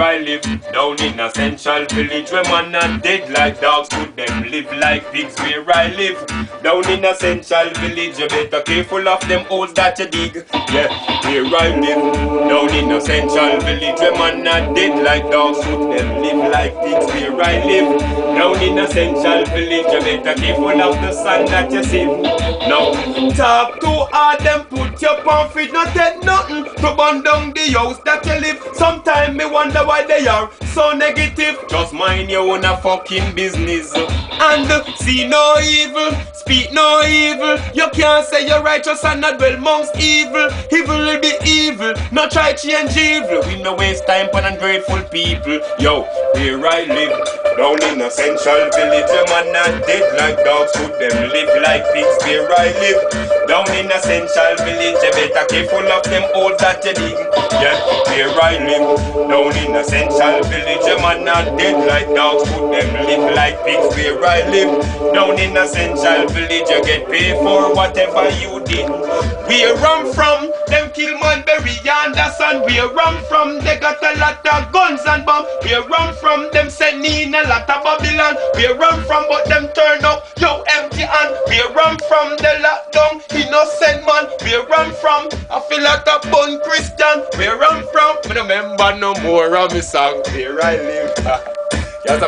where I live. Down in a central village where man are dead like dogs, put them live like pigs where I live. Down in a central village, you better careful of them holes that you dig. Yeah, where I live. Down in a central village where man are dead like dogs, put them live like pigs where I live. Down in a central village, you better careful of the sand that you see. Now, talk too hard, them put your palm feet, not take nothing to burn down the house that you live. Sometimes me wonder why they are so negative. Just mind your own fucking business and see no evil, speak no evil. You can't say you're righteous and not dwell amongst evil. Evil will be evil, not try change evil. We no waste time on ungrateful people. Yo, where I live, down in a central village, a man not dead like dogs, put them live like pigs. Where I live, down in a central village, you better careful of them holes that you dig. Yeah, where I live, down in a central village, a man not dead like dogs, put them live like pigs. Where I live, down in a central village, you get paid for whatever you did. Where I'm from, them kill man, bury Anderson. Where I'm from, they got a lot of guns and bombs. Where I'm from, them send in a lot of Babylon. Where I'm from, but them turn up, yo, empty hand. Where I'm from, they lock down innocent man. Where I'm from, I feel like a born Christian. Where I'm from, I don't remember no more of me song. Where I live. Yes,